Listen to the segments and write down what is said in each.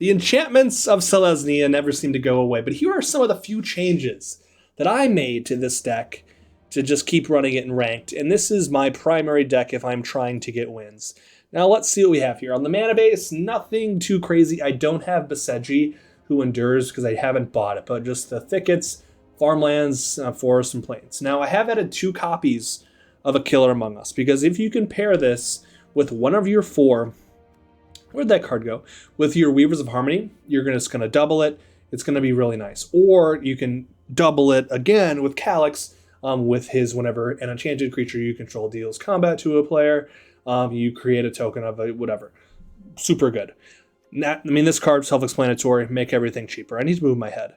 The enchantments of Selesnya never seem to go away, but here are some of the few changes that I made to this deck to just keep running it in ranked, and this is my primary deck if I'm trying to get wins. Now let's see what we have here. On the mana base, nothing too crazy. I don't have Beseji, who endures, because I haven't bought it, but just the thickets, farmlands, forests, and plains. Now I have added 2 copies of a Killer Among Us, because if you can pair this with one of your 4, where'd that card go? With your Weavers of Harmony, you're just going to double it. It's going to be really nice. Or you can double it again with Calyx, with his whenever an enchanted creature you control deals combat to a player, you create a token of it, whatever. Super good. This card's self-explanatory. Make everything cheaper. I need to move my head.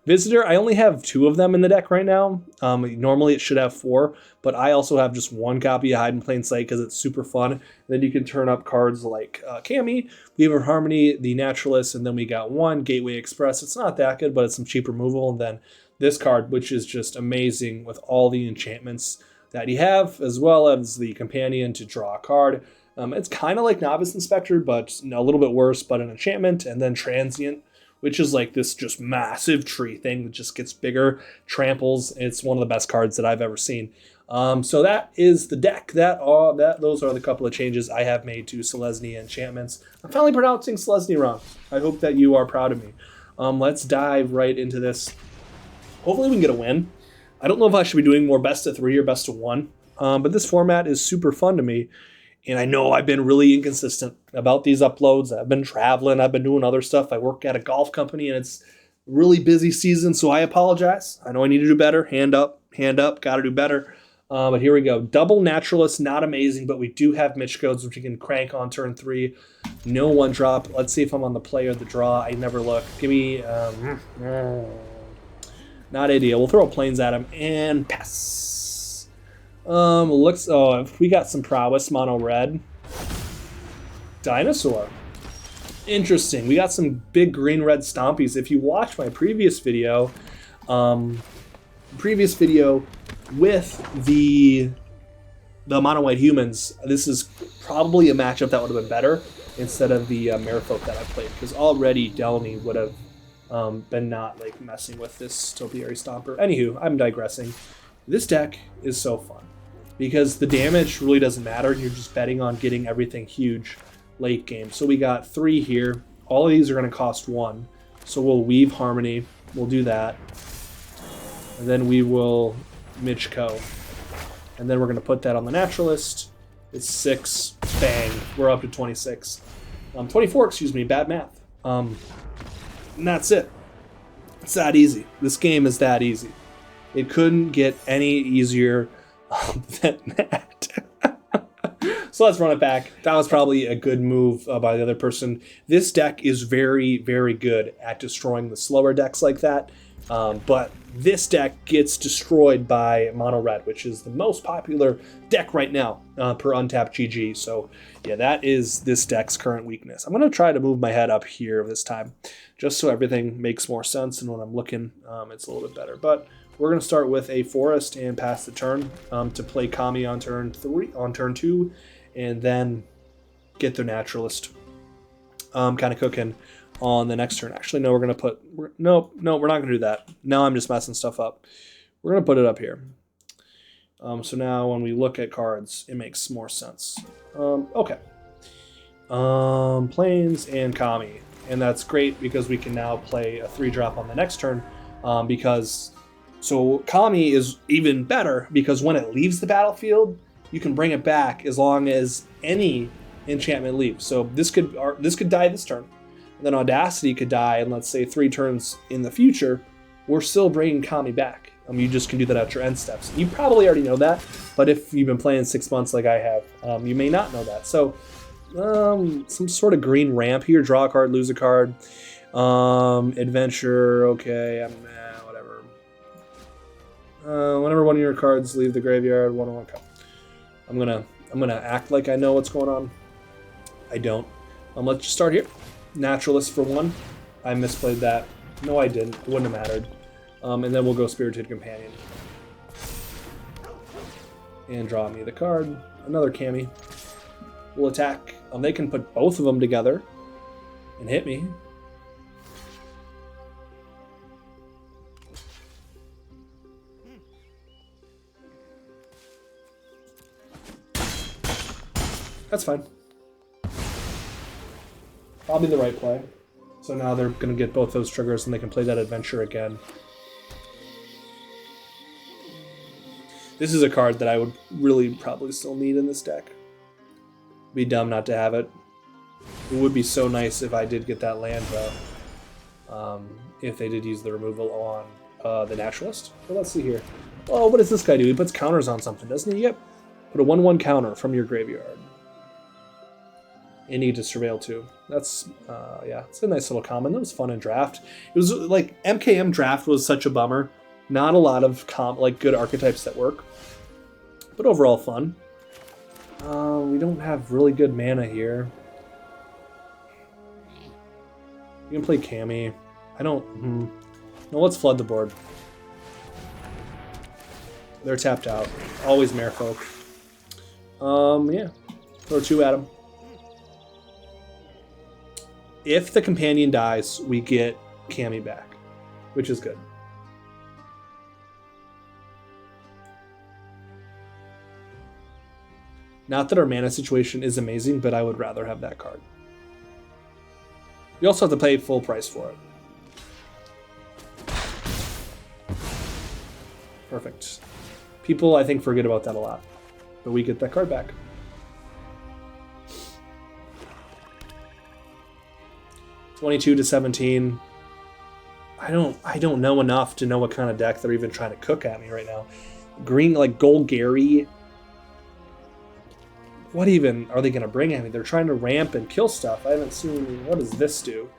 Visitor, I only have 2 of them in the deck right now. Normally it should have 4, but I also have just 1 copy of Hide in Plain Sight because it's super fun. And then you can turn up cards like Cammy, Weaver of Harmony, the Naturalist, and then we got 1, Gateway Express. It's not that good, but it's some cheap removal. And then this card, which is just amazing with all the enchantments that you have, as well as the Companion to draw a card. It's kind of like Novice Inspector, but a little bit worse, but an enchantment, and then Transient, which is like this just massive tree thing that just gets bigger, tramples. It's one of the best cards that I've ever seen. So that is the deck. Those are the couple of changes I have made to Selesnya Enchantments. I'm finally pronouncing Selesnya wrong. I hope that you are proud of me. Let's dive right into this. Hopefully we can get a win. I don't know if I should be doing more best of 3 or best of 1, but this format is super fun to me. And I know I've been really inconsistent about these uploads. I've been traveling. I've been doing other stuff. I work at a golf company, and it's really busy season, so I apologize. I know I need to do better. Hand up, got to do better. But here we go. Double Naturalist, not amazing, but we do have Mitch codes, which you can crank on turn 3. No 1-drop. Let's see if I'm on the play or the draw. I never look. Give me... not ideal. We'll throw planes at him and pass. If we got some prowess, mono red. Dinosaur. Interesting. We got some big green-red stompies. If you watch my previous video with the mono white humans, this is probably a matchup that would have been better instead of the Merfolk that I played, because already Delny would have been not like messing with this Topiary Stomper. Anywho, I'm digressing. This deck is so fun because the damage really doesn't matter. You're just betting on getting everything huge late game. So we got 3 here. All of these are going to cost 1. So we'll Weave Harmony. We'll do that. And then we will Mitchco. And then we're going to put that on the Naturalist. It's 6. Bang. We're up to 26. 24, excuse me. Bad math. And that's it. It's that easy. This game is that easy. It couldn't get any easier than that. So let's run it back. That was probably a good move by the other person. This deck is very, very good at destroying the slower decks like that. But this deck gets destroyed by Mono Red, which is the most popular deck right now per Untapped GG. So yeah, that is this deck's current weakness. I'm going to try to move my head up here this time, just so everything makes more sense. And when I'm looking, it's a little bit better. But we're going to start with a Forest and pass the turn to play Kami on turn 2, and then get the Naturalist kind of cooking on the next turn. Actually, no, we're not going to do that. Now I'm just messing stuff up. We're going to put it up here. So now when we look at cards, it makes more sense. Okay. Plains and Kami. And that's great because we can now play a 3-drop on the next turn So Kami is even better because when it leaves the battlefield, you can bring it back as long as any enchantment leaves. So this could die this turn. And then Audacity could die in, let's say, 3 turns in the future. We're still bringing Kami back. You just can do that at your end steps. You probably already know that, but if you've been playing 6 months like I have, you may not know that. So some sort of green ramp here. Draw a card, lose a card. Adventure, okay, whatever. Whenever one of your cards leave the graveyard, 1/1 come. I'm gonna act like I know what's going on. I don't. Let's just start here. Naturalist for 1. I misplayed that. No, I didn't. It wouldn't have mattered. And then we'll go Spirited Companion. And draw me the card. Another Cammy. We'll attack. They can put both of them together. and hit me. That's fine. Probably the right play. So now they're going to get both those triggers and they can play that adventure again. This is a card that I would really probably still need in this deck. Be dumb not to have it. It would be so nice if I did get that land, though. If they did use the removal on the Naturalist. Well, let's see here. Oh, what does this guy do? He puts counters on something, doesn't he? Yep. Put a 1/1 counter from your graveyard. And you get to Surveil too. That's, yeah, it's a nice little common. That was fun in draft. It was like, MKM draft was such a bummer. Not a lot of good archetypes that work. But overall fun. We don't have really good mana here. You can play Cammy. I don't... No, let's flood the board. They're tapped out. Always Merfolk. Yeah. Throw 2 at them. If the companion dies, we get Cammy back, which is good. Not that our mana situation is amazing, but I would rather have that card. We also have to pay full price for it. Perfect. People, I think, forget about that a lot, but we get that card back. $22 to $17. I don't know enough to know what kind of deck they're even trying to cook at me right now. Green, like Golgari. What even are they going to bring at me? They're trying to ramp and kill stuff. I haven't seen... What does this do?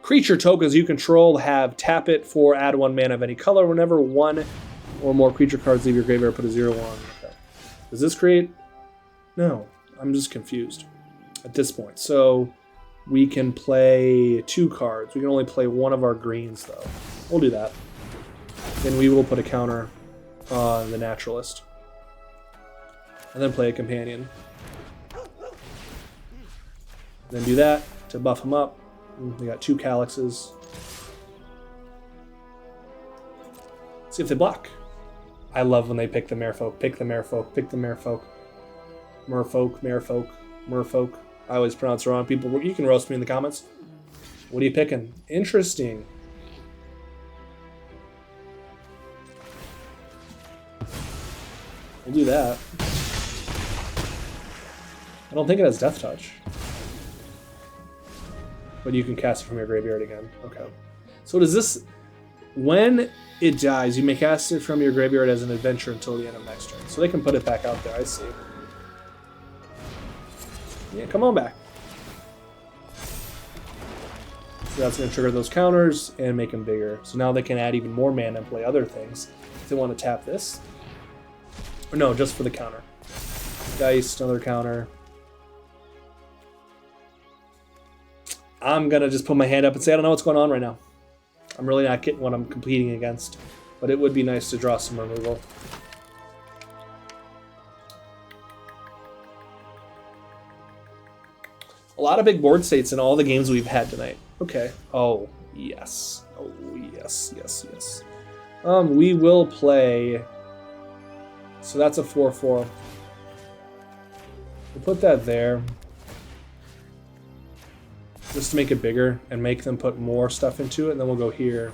Creature tokens you control have tap it for add 1 mana of any color. Whenever 1 or more creature cards leave your graveyard, put a 0/1. Okay. Does this create... No. I'm just confused at this point. So we can play 2 cards. We can only play 1 of our greens, though. We'll do that. Then we will put a counter on the Naturalist. And then play a companion. Then do that to buff them up. We got 2 Calyxes. See if they block. I love when they pick the Merfolk. Pick the Merfolk. Pick the Merfolk. Merfolk. Merfolk. Merfolk. I always pronounce it wrong. People, you can roast me in the comments. What are you picking? Interesting. We'll do that. I don't think it has Death Touch. But you can cast it from your graveyard again. Okay. So does this... When it dies, you may cast it from your graveyard as an adventure until the end of next turn. So they can put it back out there, I see. Yeah, come on back. So that's going to trigger those counters and make them bigger. So now they can add even more mana and play other things. If they want to tap this. Or no, just for the counter. Dice, another counter. I'm going to just put my hand up and say I don't know what's going on right now. I'm really not getting what I'm competing against. But it would be nice to draw some removal. A lot of big board states in all the games we've had tonight. Okay. Oh, yes. Oh, yes, yes, yes. We will play... So that's a 4/4. We'll put that there. Just to make it bigger and make them put more stuff into it. And then we'll go here.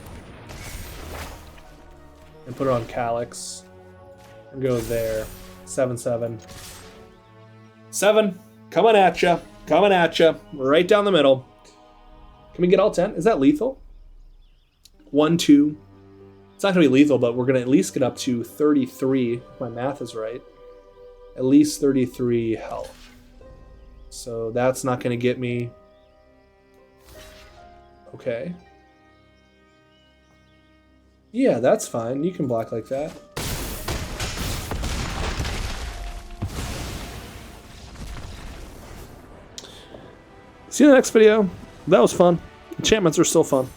And put it on Calyx. And go there. 7/7. 7. Coming at ya. Coming at you. Right down the middle. Can we get all 10? Is that lethal? 1, 2. It's not going to be lethal, but we're going to at least get up to 33. If my math is right. At least 33 health. So that's not going to get me... Okay. Yeah, that's fine. You can block like that. See you in the next video. That was fun. Enchantments are still fun.